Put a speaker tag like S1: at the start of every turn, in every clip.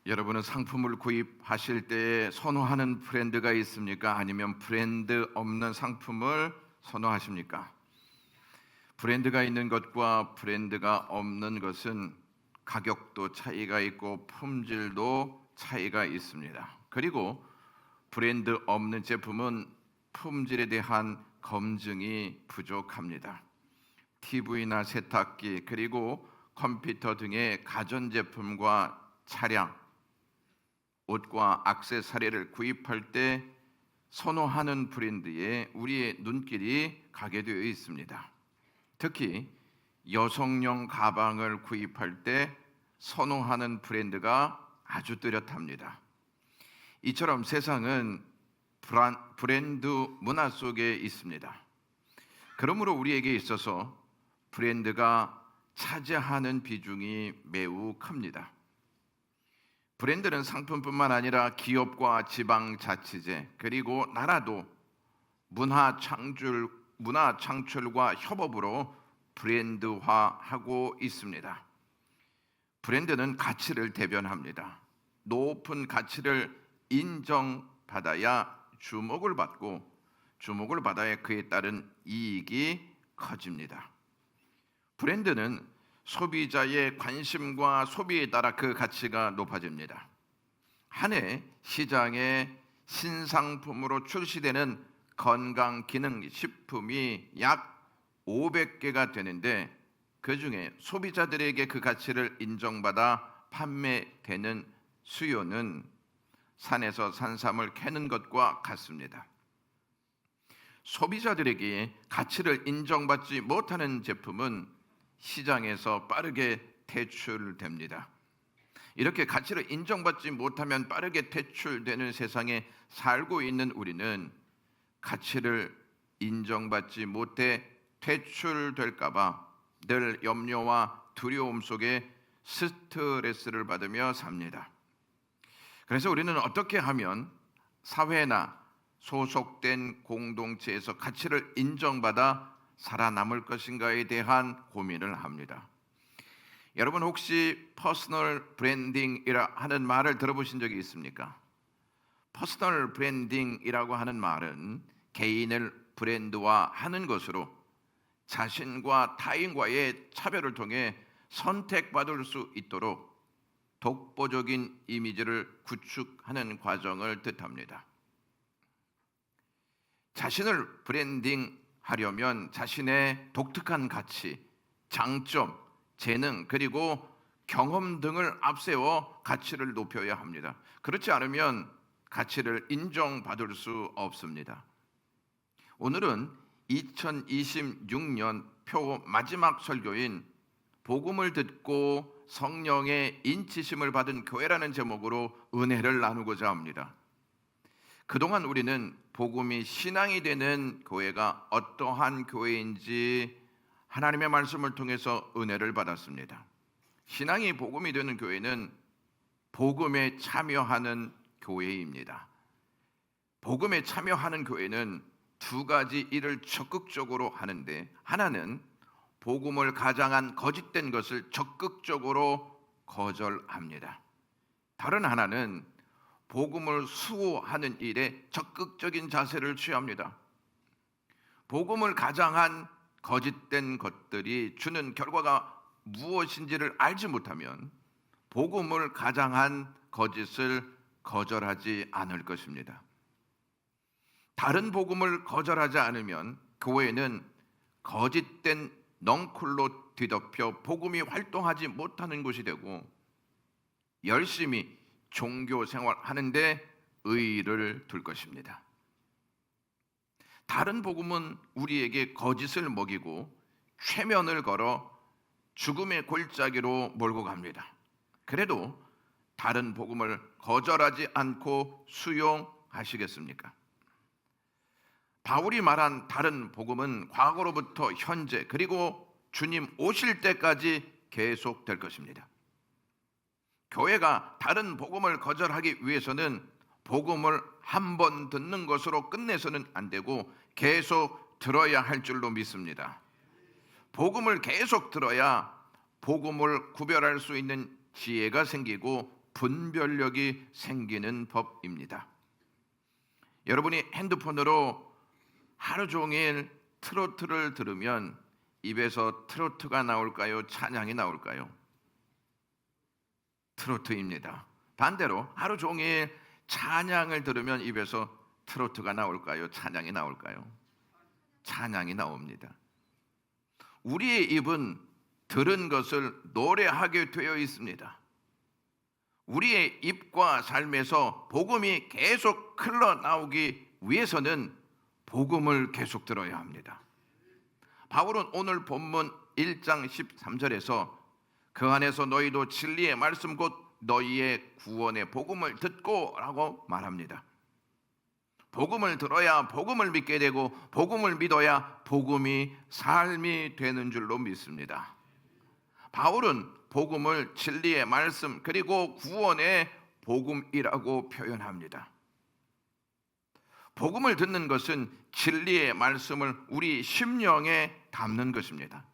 S1: 여러분은 상품을 구입하실 때 선호하는 브랜드가 있습니까? 아니면 브랜드 없는 상품을 선호하십니까? 브랜드가 있는 것과 브랜드가 없는 것은 가격도 차이가 있고 품질도 차이가 있습니다. 그리고 브랜드 없는 제품은 품질에 대한 검증이 부족합니다. TV나 세탁기 그리고 컴퓨터 등의 가전제품과 차량, 옷과 액세서리를 구입할 때 선호하는 브랜드에 우리의 눈길이 가게 되어 있습니다. 특히 여성용 가방을 구입할 때 선호하는 브랜드가 아주 뚜렷합니다. 이처럼 세상은 브랜드 문화 속에 있습니다. 그러므로 우리에게 있어서 브랜드가 차지하는 비중이 매우 큽니다. 브랜드는 상품뿐만 아니라 기업과 지방자치제 그리고 나라도 문화 창출과 협업으로 브랜드화하고 있습니다. 브랜드는 가치를 대변합니다. 높은 가치를 인정받아야 주목을 받고 주목을 받아야 그에 따른 이익이 커집니다. 브랜드는 소비자의 관심과 소비에 따라 그 가치가 높아집니다. 한 해 시장에 신상품으로 출시되는 건강기능식품이 약 500개가 되는데 그 중에 소비자들에게 그 가치를 인정받아 판매되는 수요는 산에서 산삼을 캐는 것과 같습니다. 소비자들에게 가치를 인정받지 못하는 제품은 시장에서 빠르게 퇴출됩니다. 이렇게 가치를 인정받지 못하면 빠르게 퇴출되는 세상에 살고 있는 우리는 가치를 인정받지 못해 퇴출될까 봐 늘 염려와 두려움 속에 스트레스를 받으며 삽니다. 그래서 우리는 어떻게 하면 사회나 소속된 공동체에서 가치를 인정받아 살아남을 것인가에 대한 고민을 합니다. 여러분 혹시 퍼스널 브랜딩이라 하는 말을 들어보신 적이 있습니까? 퍼스널 브랜딩이라고 하는 말은 개인을 브랜드화하는 것으로 자신과 타인과의 차별을 통해 선택받을 수 있도록 독보적인 이미지를 구축하는 과정을 뜻합니다. 자신을 브랜딩하려면 자신의 독특한 가치, 장점, 재능 그리고 경험 등을 앞세워 가치를 높여야 합니다. 그렇지 않으면 가치를 인정받을 수 없습니다. 오늘은 2026년 표 마지막 설교인 복음을 듣고 성령의 인치심을 받은 교회라는 제목으로 은혜를 나누고자 합니다. 그동안 우리는 복음이 신앙이 되는 교회가 어떠한 교회인지 하나님의 말씀을 통해서 은혜를 받았습니다. 신앙이 복음이 되는 교회는 복음에 참여하는 교회입니다. 복음에 참여하는 교회는 두 가지 일을 적극적으로 하는데, 하나는 복음을 가장한 거짓된 것을 적극적으로 거절합니다. 다른 하나는 복음을 수호하는 일에 적극적인 자세를 취합니다. 복음을 가장한 거짓된 것들이 주는 결과가 무엇인지를 알지 못하면 복음을 가장한 거짓을 거절하지 않을 것입니다. 다른 복음을 거절하지 않으면 교회는 거짓된 넝쿨로 뒤덮여 복음이 활동하지 못하는 곳이 되고 열심히 종교 생활하는데 의의를 둘 것입니다. 다른 복음은 우리에게 거짓을 먹이고 최면을 걸어 죽음의 골짜기로 몰고 갑니다. 그래도 다른 복음을 거절하지 않고 수용하시겠습니까? 바울이 말한 다른 복음은 과거로부터 현재 그리고 주님 오실 때까지 계속될 것입니다. 교회가 다른 복음을 거절하기 위해서는 복음을 한 번 듣는 것으로 끝내서는 안 되고 계속 들어야 할 줄로 믿습니다. 복음을 계속 들어야 복음을 구별할 수 있는 지혜가 생기고 분별력이 생기는 법입니다. 여러분이 핸드폰으로 하루 종일 트로트를 들으면 입에서 트로트가 나올까요? 찬양이 나올까요? 트로트입니다. 반대로 하루 종일 찬양을 들으면 입에서 트로트가 나올까요? 찬양이 나올까요? 찬양이 나옵니다. 우리의 입은 들은 것을 노래하게 되어 있습니다. 우리의 입과 삶에서 복음이 계속 흘러나오기 위해서는 복음을 계속 들어야 합니다. 바울은 오늘 본문 1장 13절에서 그 안에서 너희도 진리의 말씀 곧 너희의 구원의 복음을 듣고 라고 말합니다. 복음을 들어야 복음을 믿게 되고 복음을 믿어야 복음이 삶이 되는 줄로 믿습니다. 바울은 복음을 진리의 말씀 그리고 구원의 복음이라고 표현합니다. 복음을 듣는 것은 진리의 말씀을 우리 심령에 담는 것입니다.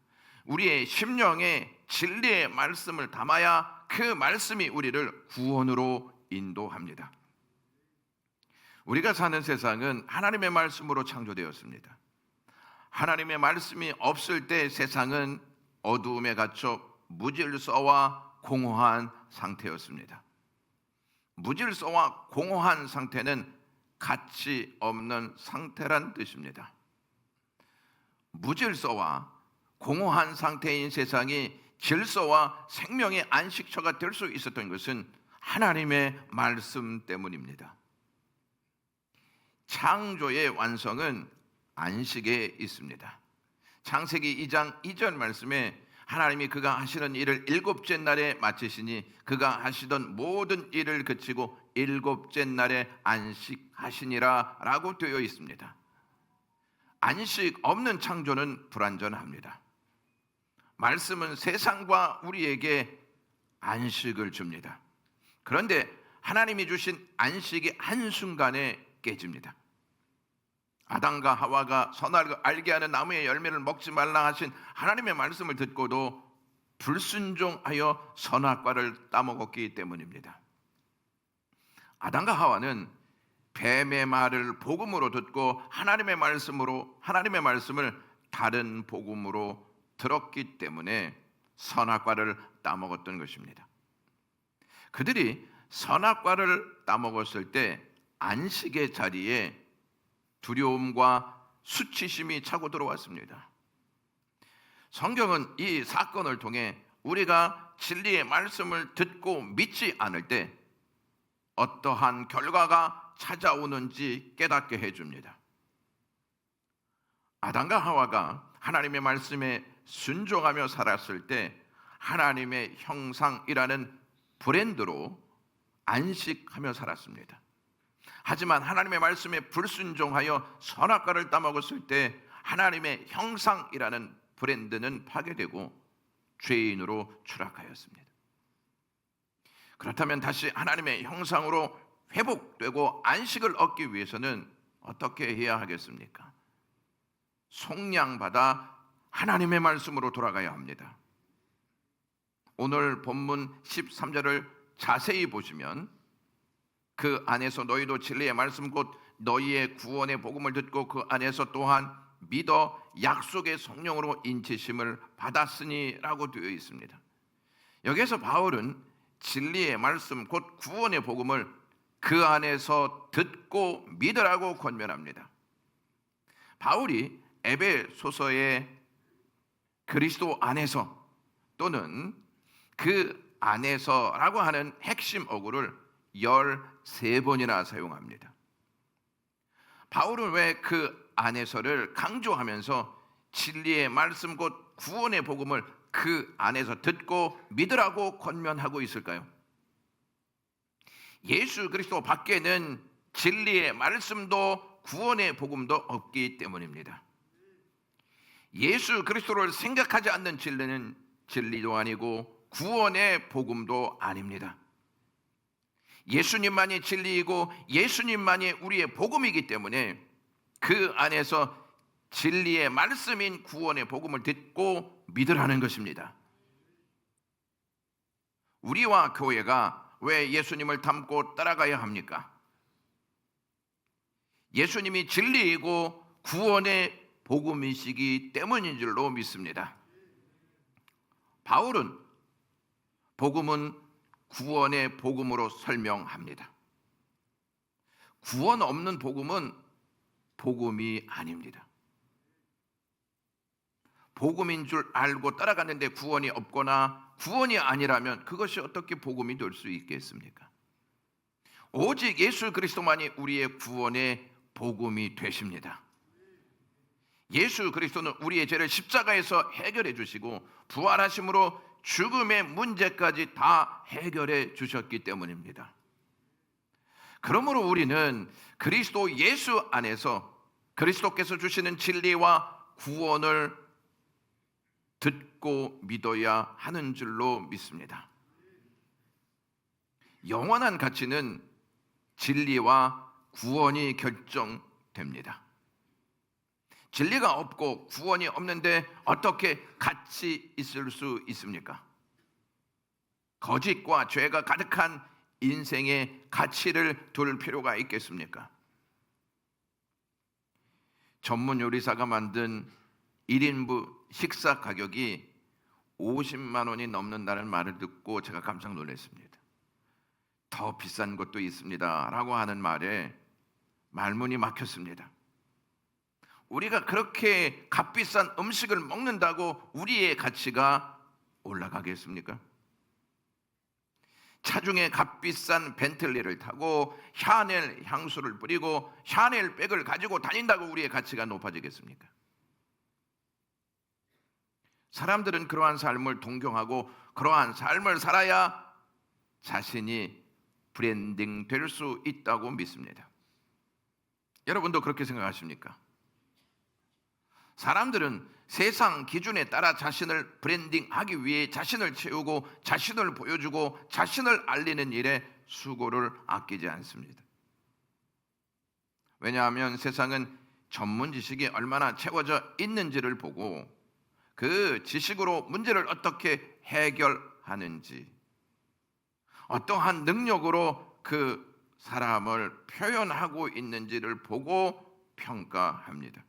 S1: 우리의 심령에 진리의 말씀을 담아야 그 말씀이 우리를 구원으로 인도합니다. 우리가 사는 세상은 하나님의 말씀으로 창조되었습니다. 하나님의 말씀이 없을 때 세상은 어두움에 갇혀 무질서와 공허한 상태였습니다. 무질서와 공허한 상태는 가치 없는 상태란 뜻입니다. 무질서와 공허한 상태인 세상이 질서와 생명의 안식처가 될 수 있었던 것은 하나님의 말씀 때문입니다. 창조의 완성은 안식에 있습니다. 창세기 2장 2절 말씀에 하나님이 그가 하시는 일을 일곱째 날에 마치시니 그가 하시던 모든 일을 그치고 일곱째 날에 안식하시니라 라고 되어 있습니다. 안식 없는 창조는 불완전합니다. 말씀은 세상과 우리에게 안식을 줍니다. 그런데 하나님이 주신 안식이 한순간에 깨집니다. 아담과 하와가 선악을 알게 하는 나무의 열매를 먹지 말라 하신 하나님의 말씀을 듣고도 불순종하여 선악과를 따먹었기 때문입니다. 아담과 하와는 뱀의 말을 복음으로 듣고 하나님의 말씀을 다른 복음으로 들었기 때문에 선악과를 따먹었던 것입니다. 그들이 선악과를 따먹었을 때 안식의 자리에 두려움과 수치심이 차고 들어왔습니다. 성경은 이 사건을 통해 우리가 진리의 말씀을 듣고 믿지 않을 때 어떠한 결과가 찾아오는지 깨닫게 해줍니다. 아담과 하와가 하나님의 말씀에 순종하며 살았을 때 하나님의 형상이라는 브랜드로 안식하며 살았습니다. 하지만 하나님의 말씀에 불순종하여 선악과를 따먹었을 때 하나님의 형상이라는 브랜드는 파괴되고 죄인으로 추락하였습니다. 그렇다면 다시 하나님의 형상으로 회복되고 안식을 얻기 위해서는 어떻게 해야 하겠습니까? 속량받아 하나님의 말씀으로 돌아가야 합니다. 오늘 본문 13절을 자세히 보시면 그 안에서 너희도 진리의 말씀 곧 너희의 구원의 복음을 듣고 그 안에서 또한 믿어 약속의 성령으로 인치심을 받았으니 라고 되어 있습니다. 여기에서 바울은 진리의 말씀 곧 구원의 복음을 그 안에서 듣고 믿으라고 권면합니다. 바울이 에베소서의 그리스도 안에서 또는 그 안에서라고 하는 핵심 어구를 13번이나 사용합니다. 바울은 왜 그 안에서를 강조하면서 진리의 말씀 곧 구원의 복음을 그 안에서 듣고 믿으라고 권면하고 있을까요? 예수 그리스도 밖에는 진리의 말씀도 구원의 복음도 없기 때문입니다. 예수 그리스도를 생각하지 않는 진리는 진리도 아니고 구원의 복음도 아닙니다. 예수님만이 진리이고 예수님만이 우리의 복음이기 때문에 그 안에서 진리의 말씀인 구원의 복음을 듣고 믿으라는 것입니다. 우리와 교회가 왜 예수님을 닮고 따라가야 합니까? 예수님이 진리이고 구원의 복음이시기 때문인 줄로 믿습니다. 바울은 복음은 구원의 복음으로 설명합니다. 구원 없는 복음은 복음이 아닙니다. 복음인 줄 알고 따라갔는데 구원이 없거나 구원이 아니라면 그것이 어떻게 복음이 될 수 있겠습니까? 오직 예수 그리스도만이 우리의 구원의 복음이 되십니다. 예수 그리스도는 우리의 죄를 십자가에서 해결해 주시고 부활하심으로 죽음의 문제까지 다 해결해 주셨기 때문입니다. 그러므로 우리는 그리스도 예수 안에서 그리스도께서 주시는 진리와 구원을 듣고 믿어야 하는 줄로 믿습니다. 영원한 가치는 진리와 구원이 결정됩니다. 진리가 없고 구원이 없는데 어떻게 같이 있을 수 있습니까? 거짓과 죄가 가득한 인생에 가치를 둘 필요가 있겠습니까? 전문 요리사가 만든 1인분 식사 가격이 50만 원이 넘는다는 말을 듣고 제가 깜짝 놀랐습니다. 더 비싼 것도 있습니다 라고 하는 말에 말문이 막혔습니다. 우리가 그렇게 값비싼 음식을 먹는다고 우리의 가치가 올라가겠습니까? 차중에 값비싼 벤틀리를 타고 샤넬 향수를 뿌리고 샤넬 백을 가지고 다닌다고 우리의 가치가 높아지겠습니까? 사람들은 그러한 삶을 동경하고 그러한 삶을 살아야 자신이 브랜딩 될 수 있다고 믿습니다. 여러분도 그렇게 생각하십니까? 사람들은 세상 기준에 따라 자신을 브랜딩하기 위해 자신을 채우고 자신을 보여주고 자신을 알리는 일에 수고를 아끼지 않습니다. 왜냐하면 세상은 전문 지식이 얼마나 채워져 있는지를 보고 그 지식으로 문제를 어떻게 해결하는지, 어떠한 능력으로 그 사람을 표현하고 있는지를 보고 평가합니다.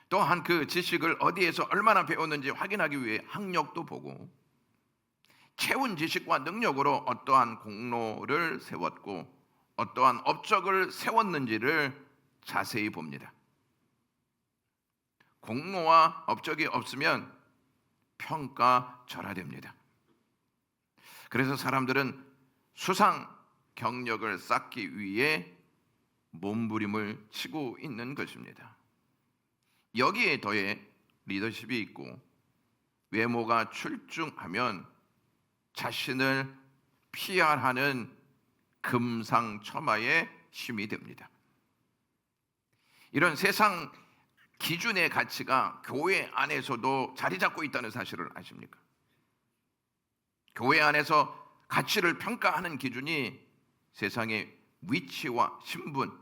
S1: 또한 그 지식을 어디에서 얼마나 배웠는지 확인하기 위해 학력도 보고 채운 지식과 능력으로 어떠한 공로를 세웠고 어떠한 업적을 세웠는지를 자세히 봅니다. 공로와 업적이 없으면 평가절하됩니다. 그래서 사람들은 수상 경력을 쌓기 위해 몸부림을 치고 있는 것입니다. 여기에 더해 리더십이 있고 외모가 출중하면 자신을 PR하는 금상첨화의 힘이 됩니다. 이런 세상 기준의 가치가 교회 안에서도 자리 잡고 있다는 사실을 아십니까? 교회 안에서 가치를 평가하는 기준이 세상의 위치와 신분,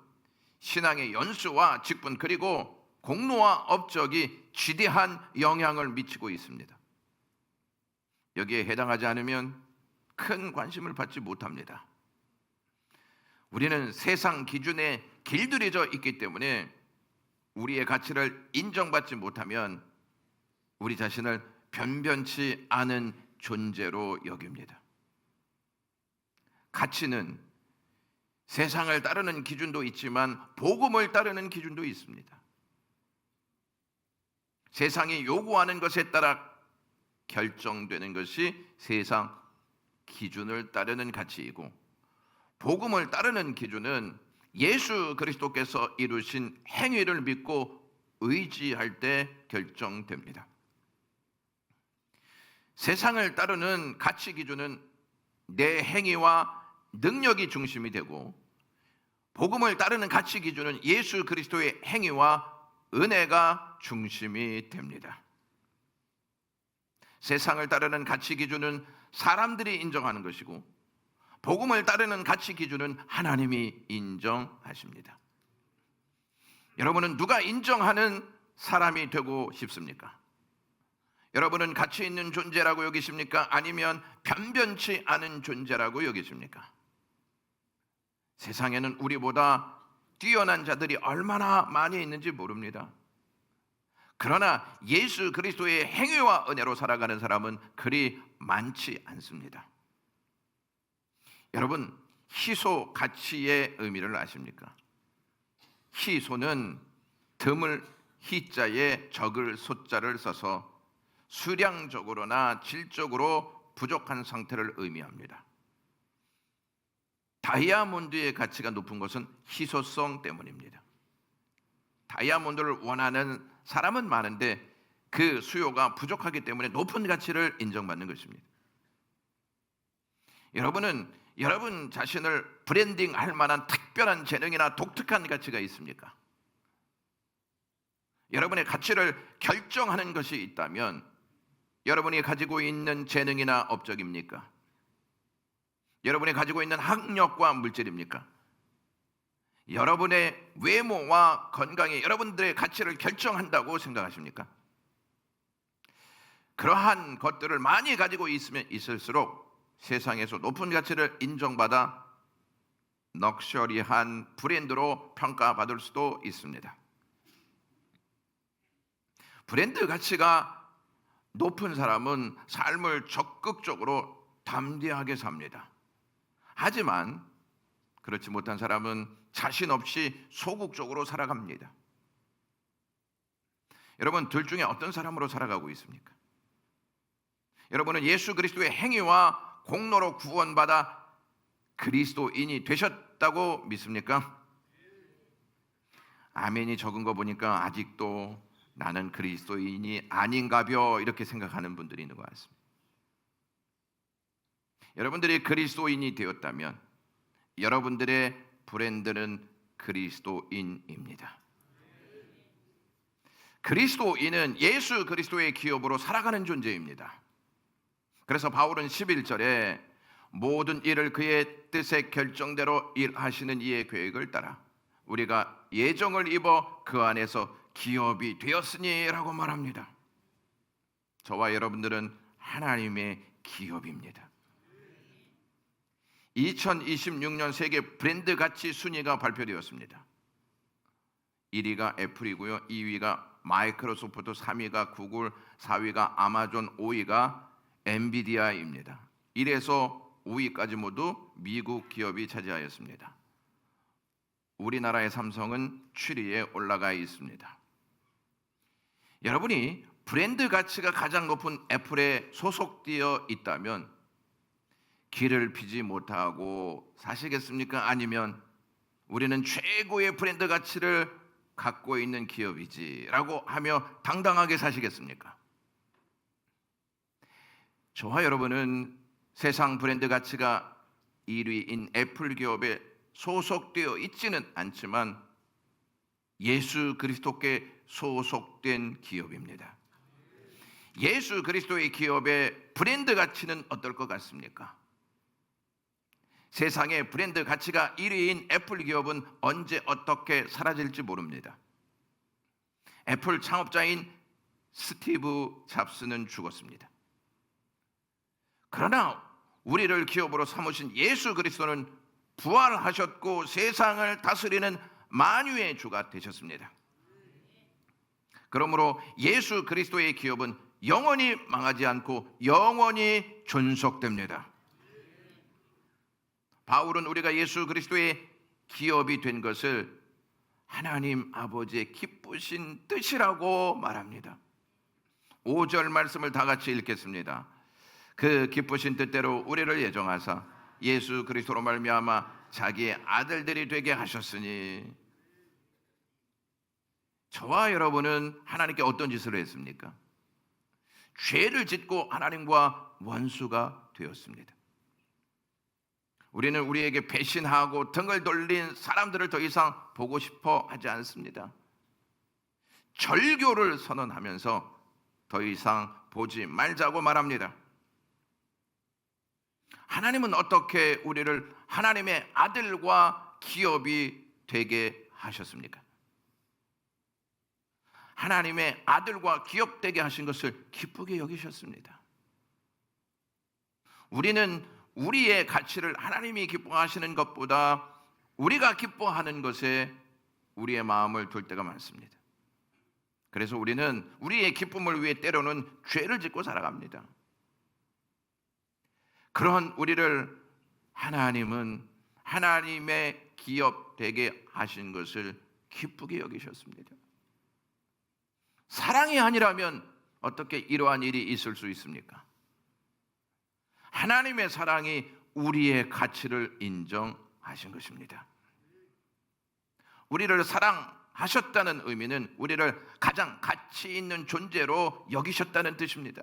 S1: 신앙의 연수와 직분, 그리고 공로와 업적이 지대한 영향을 미치고 있습니다. 여기에 해당하지 않으면 큰 관심을 받지 못합니다. 우리는 세상 기준에 길들여져 있기 때문에 우리의 가치를 인정받지 못하면 우리 자신을 변변치 않은 존재로 여깁니다. 가치는 세상을 따르는 기준도 있지만 복음을 따르는 기준도 있습니다. 세상이 요구하는 것에 따라 결정되는 것이 세상 기준을 따르는 가치이고 복음을 따르는 기준은 예수 그리스도께서 이루신 행위를 믿고 의지할 때 결정됩니다. 세상을 따르는 가치 기준은 내 행위와 능력이 중심이 되고 복음을 따르는 가치 기준은 예수 그리스도의 행위와 은혜가 중심이 됩니다. 세상을 따르는 가치 기준은 사람들이 인정하는 것이고 복음을 따르는 가치 기준은 하나님이 인정하십니다. 여러분은 누가 인정하는 사람이 되고 싶습니까? 여러분은 가치 있는 존재라고 여기십니까? 아니면 변변치 않은 존재라고 여기십니까? 세상에는 우리보다 뛰어난 자들이 얼마나 많이 있는지 모릅니다. 그러나 예수 그리스도의 행위와 은혜로 살아가는 사람은 그리 많지 않습니다. 여러분, 희소 가치의 의미를 아십니까? 희소는 드물 희자에 적을 소자를 써서 수량적으로나 질적으로 부족한 상태를 의미합니다. 다이아몬드의 가치가 높은 것은 희소성 때문입니다. 다이아몬드를 원하는 사람은 많은데 그 수요가 부족하기 때문에 높은 가치를 인정받는 것입니다. 여러분은 여러분 자신을 브랜딩할 만한 특별한 재능이나 독특한 가치가 있습니까? 여러분의 가치를 결정하는 것이 있다면 여러분이 가지고 있는 재능이나 업적입니까? 여러분이 가지고 있는 학력과 물질입니까? 여러분의 외모와 건강이 여러분들의 가치를 결정한다고 생각하십니까? 그러한 것들을 많이 가지고 있으면 있을수록 세상에서 높은 가치를 인정받아 럭셔리한 브랜드로 평가받을 수도 있습니다. 브랜드 가치가 높은 사람은 삶을 적극적으로 담대하게 삽니다. 하지만 그렇지 못한 사람은 자신 없이 소극적으로 살아갑니다. 여러분, 둘 중에 어떤 사람으로 살아가고 있습니까? 여러분은 예수 그리스도의 행위와 공로로 구원받아 그리스도인이 되셨다고 믿습니까? 아멘이 적은 거 보니까 아직도 나는 그리스도인이 아닌가벼 이렇게 생각하는 분들이 있는 것 같습니다. 여러분들이 그리스도인이 되었다면 여러분들의 브랜드는 그리스도인입니다. 그리스도인은 예수 그리스도의 기업으로 살아가는 존재입니다. 그래서 바울은 11절에 모든 일을 그의 뜻의 결정대로 일하시는 이의 계획을 따라 우리가 예정을 입어 그 안에서 기업이 되었으니 라고 말합니다. 저와 여러분들은 하나님의 기업입니다. 2026년 세계 브랜드 가치 순위가 발표되었습니다. 1위가 애플이고요, 2위가 마이크로소프트, 3위가 구글, 4위가 아마존, 5위가 엔비디아입니다. 1에서 5위까지 모두 미국 기업이 차지하였습니다. 우리나라의 삼성은 7위에 올라가 있습니다. 여러분이 브랜드 가치가 가장 높은 애플에 소속되어 있다면 길을 피지 못하고 사시겠습니까? 아니면 우리는 최고의 브랜드 가치를 갖고 있는 기업이지 라고 하며 당당하게 사시겠습니까? 저와 여러분은 세상 브랜드 가치가 1위인 애플 기업에 소속되어 있지는 않지만 예수 그리스도께 소속된 기업입니다. 예수 그리스도의 기업의 브랜드 가치는 어떨 것 같습니까? 세상의 브랜드 가치가 1위인 애플 기업은 언제 어떻게 사라질지 모릅니다. 애플 창업자인 스티브 잡스는 죽었습니다. 그러나 우리를 기업으로 삼으신 예수 그리스도는 부활하셨고 세상을 다스리는 만유의 주가 되셨습니다. 그러므로 예수 그리스도의 기업은 영원히 망하지 않고 영원히 존속됩니다. 바울은 우리가 예수 그리스도의 기업이 된 것을 하나님 아버지의 기쁘신 뜻이라고 말합니다. 5절 말씀을 다 같이 읽겠습니다. 그 기쁘신 뜻대로 우리를 예정하사 예수 그리스도로 말미암아 자기의 아들들이 되게 하셨으니. 저와 여러분은 하나님께 어떤 짓을 했습니까? 죄를 짓고 하나님과 원수가 되었습니다. 우리는 우리에게 배신하고 등을 돌린 사람들을 더 이상 보고 싶어 하지 않습니다. 절교를 선언하면서 더 이상 보지 말자고 말합니다. 하나님은 어떻게 우리를 하나님의 아들과 기업이 되게 하셨습니까? 하나님의 아들과 기업되게 하신 것을 기쁘게 여기셨습니다. 우리는 우리의 가치를 하나님이 기뻐하시는 것보다 우리가 기뻐하는 것에 우리의 마음을 둘 때가 많습니다. 그래서 우리는 우리의 기쁨을 위해 때로는 죄를 짓고 살아갑니다. 그런 우리를 하나님은 하나님의 기업 되게 하신 것을 기쁘게 여기셨습니다. 사랑이 아니라면 어떻게 이러한 일이 있을 수 있습니까? 하나님의 사랑이 우리의 가치를 인정하신 것입니다. 우리를 사랑하셨다는 의미는 우리를 가장 가치 있는 존재로 여기셨다는 뜻입니다.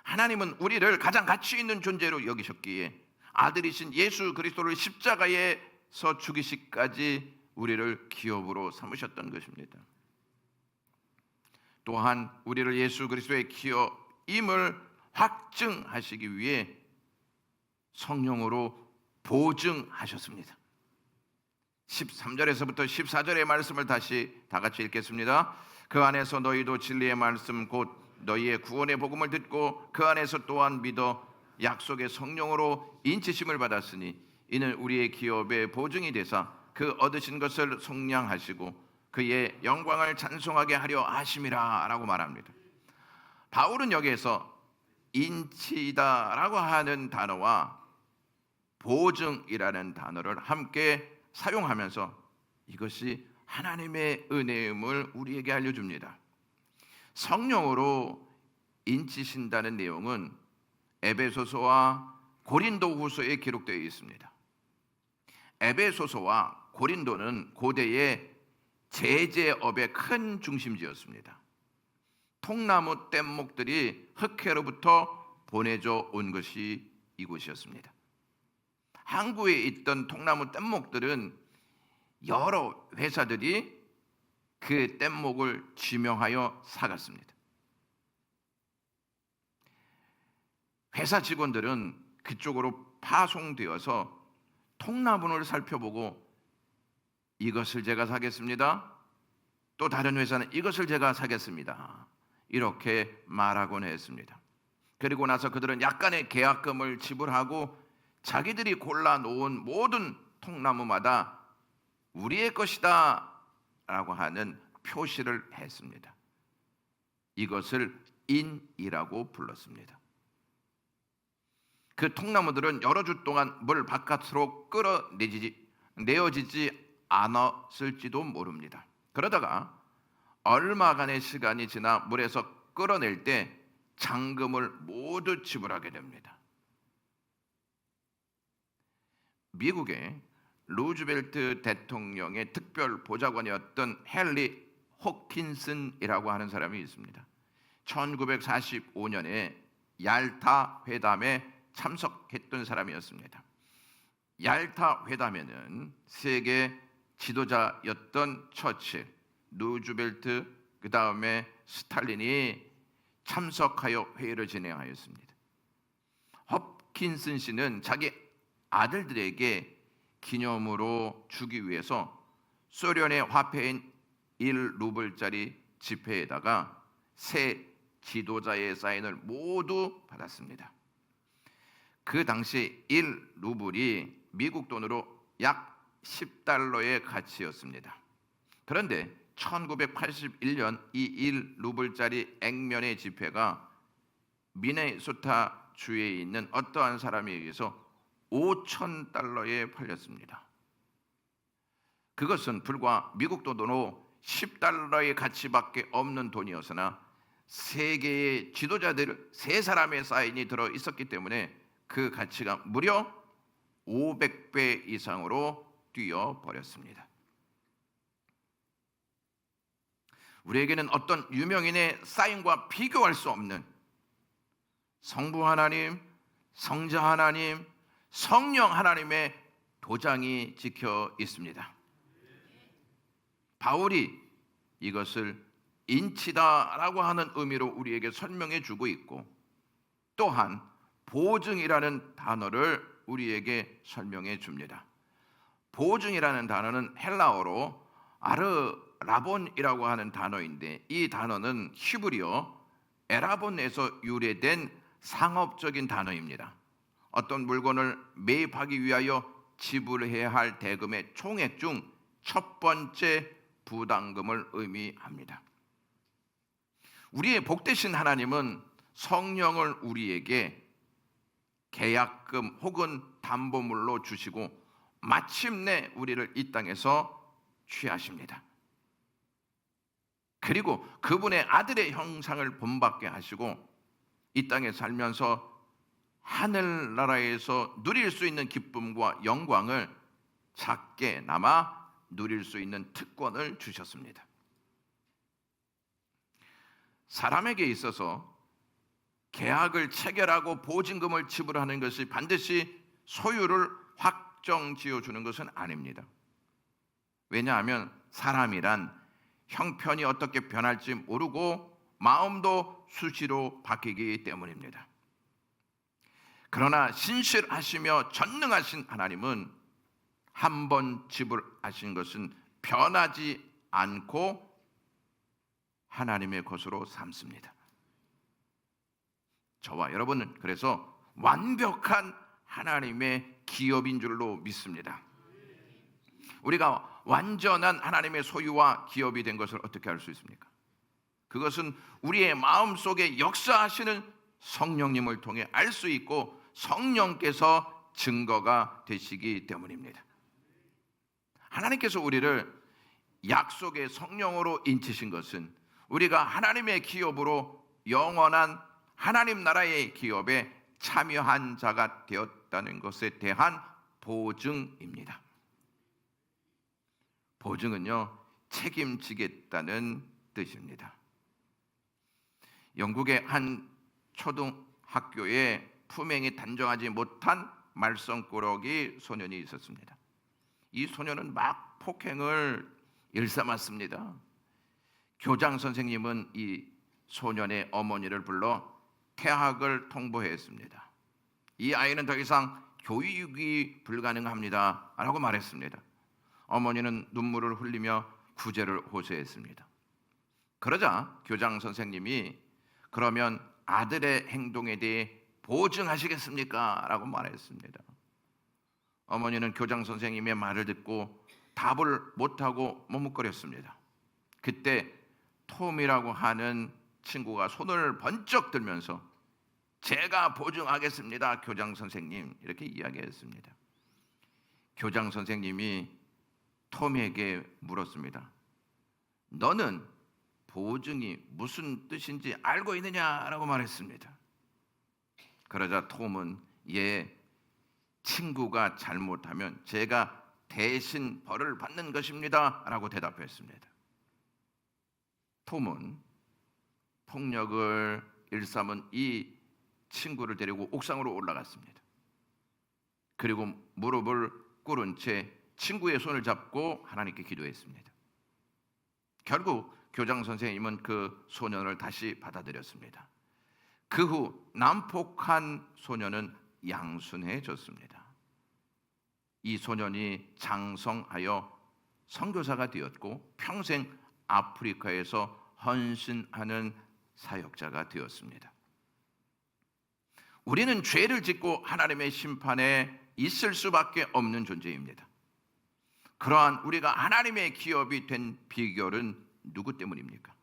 S1: 하나님은 우리를 가장 가치 있는 존재로 여기셨기에 아들이신 예수 그리스도를 십자가에서 죽이시기까지 우리를 기업으로 삼으셨던 것입니다. 또한 우리를 예수 그리스도의 기업임을 확증하시기 위해 성령으로 보증하셨습니다. 13절에서부터 14절의 말씀을 다시 다 같이 읽겠습니다. 그 안에서 너희도 진리의 말씀 곧 너희의 구원의 복음을 듣고 그 안에서 또한 믿어 약속의 성령으로 인치심을 받았으니 이는 우리의 기업의 보증이 되사 그 얻으신 것을 속량하시고 그의 영광을 찬송하게 하려 하심이라 라고 말합니다. 바울은 여기에서 인치다라고 하는 단어와 보증이라는 단어를 함께 사용하면서 이것이 하나님의 은혜임을 우리에게 알려줍니다. 성령으로 인치신다는 내용은 에베소서와 고린도후서에 기록되어 있습니다. 에베소서와 고린도는 고대의 제재업의 큰 중심지였습니다. 통나무 뗏목들이 흑해로부터 보내져 온 것이 이곳이었습니다. 항구에 있던 통나무 뗏목들은 여러 회사들이 그 뗏목을 지명하여 사갔습니다. 회사 직원들은 그쪽으로 파송되어서 통나무를 살펴보고 이것을 제가 사겠습니다. 또 다른 회사는 이것을 제가 사겠습니다. 이렇게 말하곤 했습니다. 그리고 나서 그들은 약간의 계약금을 지불하고 자기들이 골라놓은 모든 통나무마다 우리의 것이다 라고 하는 표시를 했습니다. 이것을 인이라고 불렀습니다. 그 통나무들은 여러 주 동안 물 바깥으로 끌어내어지지 않았을지도 모릅니다. 그러다가 얼마간의 시간이 지나 물에서 끌어낼 때 잔금을 모두 지불하게 됩니다. 미국의 루즈벨트 대통령의 특별 보좌관이었던 헨리 호킨슨이라고 하는 사람이 있습니다. 1945년에 얄타 회담에 참석했던 사람이었습니다. 얄타 회담에는 세계 지도자였던 처칠, 루즈벨트, 그 다음에 스탈린이 참석하여 회의를 진행하였습니다. 허킨슨 씨는 자기 아들들에게 기념으로 주기 위해서 소련의 화폐인 1루블짜리 지폐에다가 세 지도자의 사인을 모두 받았습니다. 그 당시 1루블이 미국 돈으로 약 10달러의 가치였습니다. 그런데 1981년 이 1루블짜리 액면의 지폐가 미네소타 주에 있는 어떠한 사람에 의해서 5,000달러에 팔렸습니다. 그것은 불과 미국 돈으로 10달러의 가치밖에 없는 돈이었으나 세계의 지도자들 세 사람의 사인이 들어 있었기 때문에 그 가치가 무려 500배 이상으로 뛰어버렸습니다. 우리에게는 어떤 유명인의 사인과 비교할 수 없는 성부 하나님, 성자 하나님, 성령 하나님의 도장이 찍혀 있습니다. 바울이 이것을 인치다라고 하는 의미로 우리에게 설명해 주고 있고 또한 보증이라는 단어를 우리에게 설명해 줍니다. 보증이라는 단어는 헬라어로 아르라본이라고 하는 단어인데 이 단어는 히브리어 에라본에서 유래된 상업적인 단어입니다. 어떤 물건을 매입하기 위하여 지불해야 할 대금의 총액 중 첫 번째 부담금을 의미합니다. 우리의 복되신 하나님은 성령을 우리에게 계약금 혹은 담보물로 주시고 마침내 우리를 이 땅에서 취하십니다. 그리고 그분의 아들의 형상을 본받게 하시고 이 땅에 살면서 하늘나라에서 누릴 수 있는 기쁨과 영광을 작게나마 누릴 수 있는 특권을 주셨습니다. 사람에게 있어서 계약을 체결하고 보증금을 지불하는 것이 반드시 소유를 확정 지어주는 것은 아닙니다. 왜냐하면 사람이란 형편이 어떻게 변할지 모르고 마음도 수시로 바뀌기 때문입니다. 그러나 신실하시며 전능하신 하나님은 한 번 지불하신 것은 변하지 않고 하나님의 것으로 삼습니다. 저와 여러분은 그래서 완벽한 하나님의 기업인 줄로 믿습니다. 우리가 완전한 하나님의 소유와 기업이 된 것을 어떻게 알 수 있습니까? 그것은 우리의 마음속에 역사하시는 성령님을 통해 알 수 있고 성령께서 증거가 되시기 때문입니다. 하나님께서 우리를 약속의 성령으로 인치신 것은 우리가 하나님의 기업으로 영원한 하나님 나라의 기업에 참여한 자가 되었다는 것에 대한 보증입니다. 보증은요, 책임지겠다는 뜻입니다. 영국의 한 초등학교에 품행이 단정하지 못한 말썽꾸러기 소년이 있었습니다. 이 소년은 막 폭행을 일삼았습니다. 교장 선생님은 이 소년의 어머니를 불러 퇴학을 통보했습니다. 이 아이는 더 이상 교육이 불가능합니다 라고 말했습니다. 어머니는 눈물을 흘리며 구제를 호소했습니다. 그러자 교장 선생님이 그러면 아들의 행동에 대해 보증하시겠습니까? 라고 말했습니다. 어머니는 교장 선생님의 말을 듣고 답을 못하고 머뭇거렸습니다. 그때 톰이라고 하는 친구가 손을 번쩍 들면서 제가 보증하겠습니다, 교장 선생님, 이렇게 이야기했습니다. 교장 선생님이 톰에게 물었습니다. 너는 보증이 무슨 뜻인지 알고 있느냐라고 말했습니다. 그러자 톰은 예, 친구가 잘못하면 제가 대신 벌을 받는 것입니다 라고 대답했습니다. 톰은 폭력을 일삼은 이 친구를 데리고 옥상으로 올라갔습니다. 그리고 무릎을 꿇은 채 친구의 손을 잡고 하나님께 기도했습니다. 결국 교장 선생님은 그 소년을 다시 받아들였습니다. 그 후 난폭한 소년은 양순해졌습니다. 이 소년이 장성하여 선교사가 되었고 평생 아프리카에서 헌신하는 사역자가 되었습니다. 우리는 죄를 짓고 하나님의 심판에 있을 수밖에 없는 존재입니다. 그러한 우리가 하나님의 기업이 된 비결은 누구 때문입니까?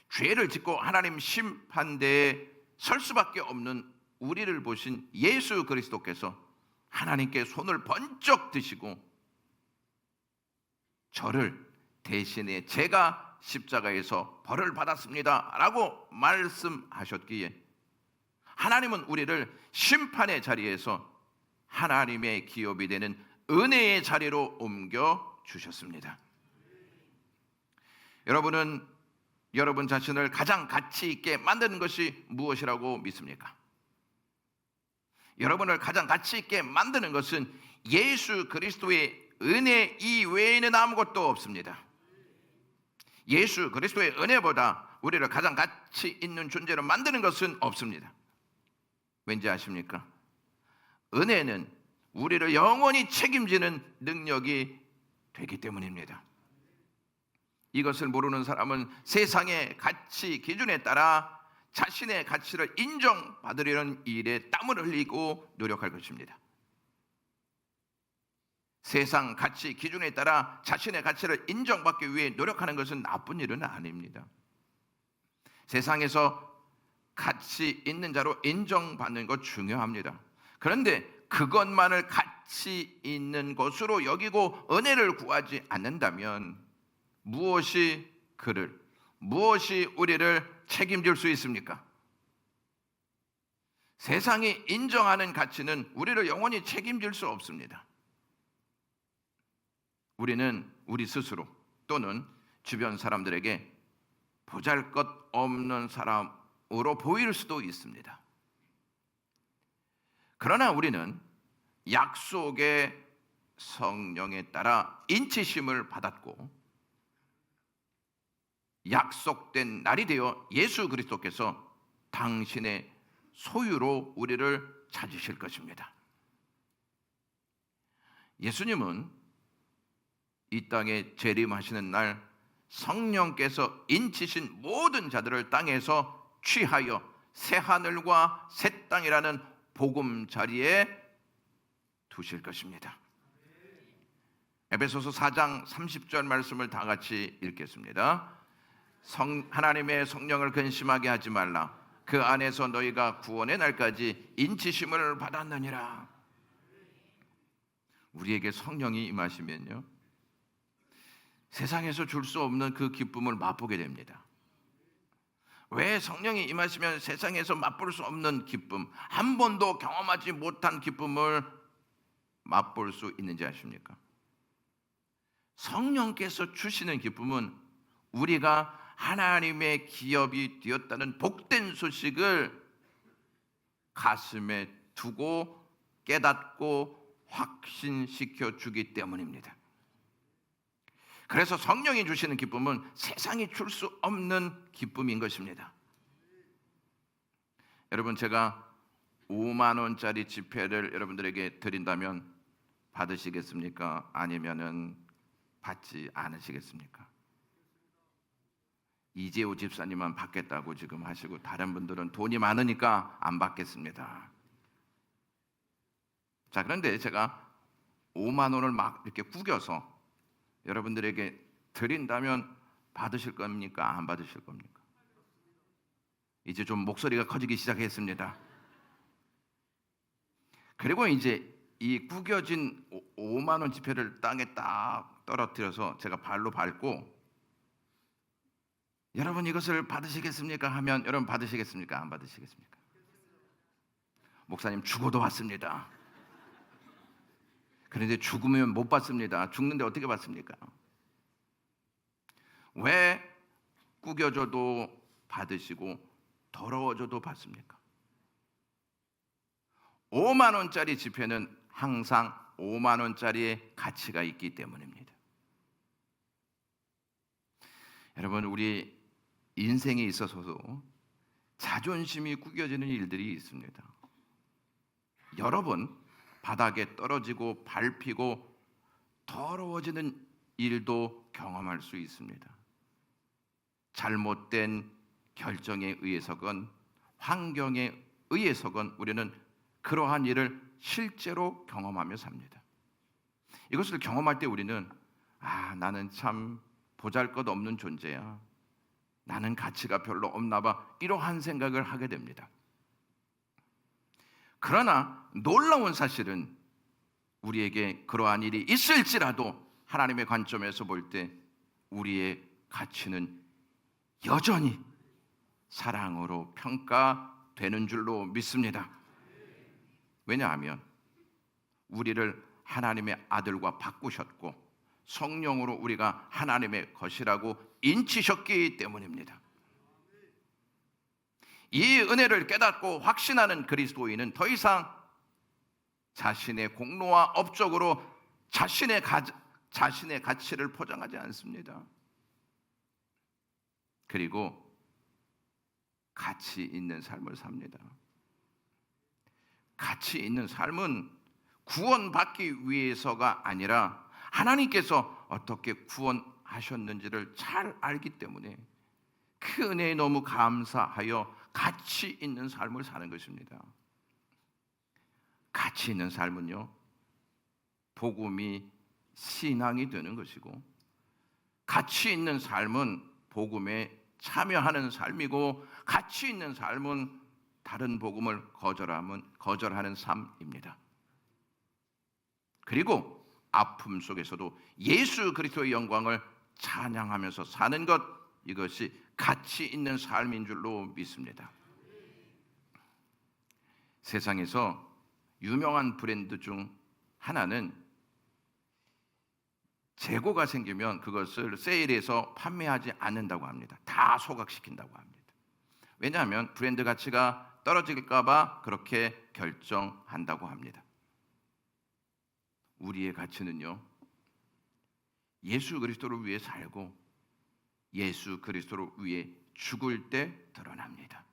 S1: 죄를 짓고 하나님 심판대에 설 수밖에 없는 우리를 보신 예수 그리스도께서 하나님께 손을 번쩍 드시고 저를 대신에 제가 십자가에서 벌을 받았습니다 라고 말씀하셨기에 하나님은 우리를 심판의 자리에서 하나님의 기업이 되는 은혜의 자리로 옮겨 주셨습니다. 여러분은 여러분 자신을 가장 가치 있게 만드는 것이 무엇이라고 믿습니까? 여러분을 가장 가치 있게 만드는 것은 예수 그리스도의 은혜 이외에는 아무것도 없습니다. 예수 그리스도의 은혜보다 우리를 가장 가치 있는 존재로 만드는 것은 없습니다. 왠지 아십니까? 은혜는 우리를 영원히 책임지는 능력이 되기 때문입니다. 이것을 모르는 사람은 세상의 가치 기준에 따라 자신의 가치를 인정받으려는 일에 땀을 흘리고 노력할 것입니다. 세상 가치 기준에 따라 자신의 가치를 인정받기 위해 노력하는 것은 나쁜 일은 아닙니다. 세상에서 가치 있는 자로 인정받는 것 중요합니다. 그런데 그것만을 가치 있는 것으로 여기고 은혜를 구하지 않는다면 무엇이 우리를 책임질 수 있습니까? 세상이 인정하는 가치는 우리를 영원히 책임질 수 없습니다. 우리는 우리 스스로 또는 주변 사람들에게 보잘것없는 사람으로 보일 수도 있습니다. 그러나 우리는 약속의 성령에 따라 인치심을 받았고 약속된 날이 되어 예수 그리스도께서 당신의 소유로 우리를 찾으실 것입니다. 예수님은 이 땅에 재림하시는 날 성령께서 인치신 모든 자들을 땅에서 취하여 새 하늘과 새 땅이라는 보금자리에 두실 것입니다. 에베소서 4장 30절 말씀을 다 같이 읽겠습니다. 하나님의 성령을 근심하게 하지 말라. 그 안에서 너희가 구원의 날까지 인치심을 받았느니라. 우리에게 성령이 임하시면요, 세상에서 줄 수 없는 그 기쁨을 맛보게 됩니다. 왜 성령이 임하시면 세상에서 맛볼 수 없는 기쁨, 한 번도 경험하지 못한 기쁨을 맛볼 수 있는지 아십니까? 성령께서 주시는 기쁨은 우리가 하나님의 기업이 되었다는 복된 소식을 가슴에 두고 깨닫고 확신시켜 주기 때문입니다. 그래서 성령이 주시는 기쁨은 세상이 줄 수 없는 기쁨인 것입니다. 여러분, 제가 5만 원짜리 지폐를 여러분들에게 드린다면 받으시겠습니까? 아니면은 받지 않으시겠습니까? 이재호 집사님만 받겠다고 지금 하시고 다른 분들은 돈이 많으니까 안 받겠습니다. 자, 그런데 제가 5만 원을 막 이렇게 구겨서 여러분들에게 드린다면 받으실 겁니까? 안 받으실 겁니까? 이제 좀 목소리가 커지기 시작했습니다. 그리고 이제 이 구겨진 5만 원 지폐를 땅에 딱 떨어뜨려서 제가 발로 밟고 여러분 이것을 받으시겠습니까? 하면 여러분 받으시겠습니까? 안 받으시겠습니까? 목사님 죽어도 받습니다. 그런데 죽으면 못 받습니다. 죽는데 어떻게 받습니까? 왜 구겨져도 받으시고 더러워져도 받습니까? 5만 원짜리 지폐는 항상 5만 원짜리의 가치가 있기 때문입니다. 여러분, 우리 인생에 있어서도 자존심이 구겨지는 일들이 있습니다. 여러 번 바닥에 떨어지고 밟히고 더러워지는 일도 경험할 수 있습니다. 잘못된 결정에 의해서건 환경에 의해서건 우리는 그러한 일을 실제로 경험하며 삽니다. 이것을 경험할 때 우리는 나는 참 보잘것없는 존재야. 나는 가치가 별로 없나 봐. 이러한 생각을 하게 됩니다. 그러나 놀라운 사실은 우리에게 그러한 일이 있을지라도 하나님의 관점에서 볼 때 우리의 가치는 여전히 사랑으로 평가되는 줄로 믿습니다. 왜냐하면 우리를 하나님의 아들과 바꾸셨고 성령으로 우리가 하나님의 것이라고 인치셨기 때문입니다. 이 은혜를 깨닫고 확신하는 그리스도인은 더 이상 자신의 공로와 업적으로 자신의 가치를 포장하지 않습니다. 그리고 가치 있는 삶을 삽니다. 가치 있는 삶은 구원받기 위해서가 아니라 하나님께서 어떻게 구원하셨는지를 잘 알기 때문에 그 은혜에 너무 감사하여 가치 있는 삶을 사는 것입니다. 가치 있는 삶은요, 복음이 신앙이 되는 것이고, 가치 있는 삶은 복음에 참여하는 삶이고, 가치 있는 삶은 다른 복음을 거절하는 삶입니다. 그리고 아픔 속에서도 예수 그리스도의 영광을 찬양하면서 사는 것, 이것이 가치 있는 삶인 줄로 믿습니다. 세상에서 유명한 브랜드 중 하나는 재고가 생기면 그것을 세일해서 판매하지 않는다고 합니다. 다 소각시킨다고 합니다. 왜냐하면 브랜드 가치가 떨어질까 봐 그렇게 결정한다고 합니다. 우리의 가치는요, 예수 그리스도를 위해 살고 예수 그리스도를 위해 죽을 때 드러납니다.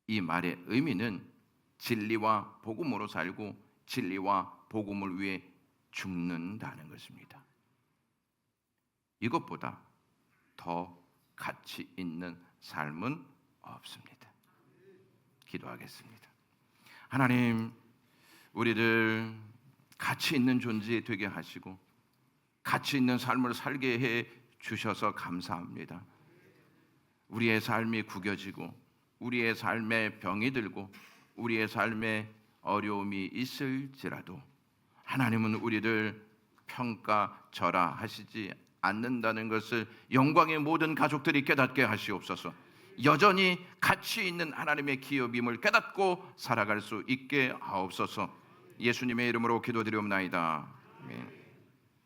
S1: 이 말의 의미는 진리와 복음으로 살고 진리와 복음을 위해 죽는다는 것입니다. 이것보다 더 가치 있는 삶은 없습니다. 기도하겠습니다. 하나님, 우리를 가치 있는 존재 되게 하시고 가치 있는 삶을 살게 해 주셔서 감사합니다. 우리의 삶이 구겨지고 우리의 삶에 병이 들고 우리의 삶에 어려움이 있을지라도 하나님은 우리를 평가절하하시지 않는다는 것을 영광의 모든 가족들이 깨닫게 하시옵소서. 여전히 가치 있는 하나님의 기업임을 깨닫고 살아갈 수 있게 하옵소서. 예수님의 이름으로 기도드리옵나이다. 아멘.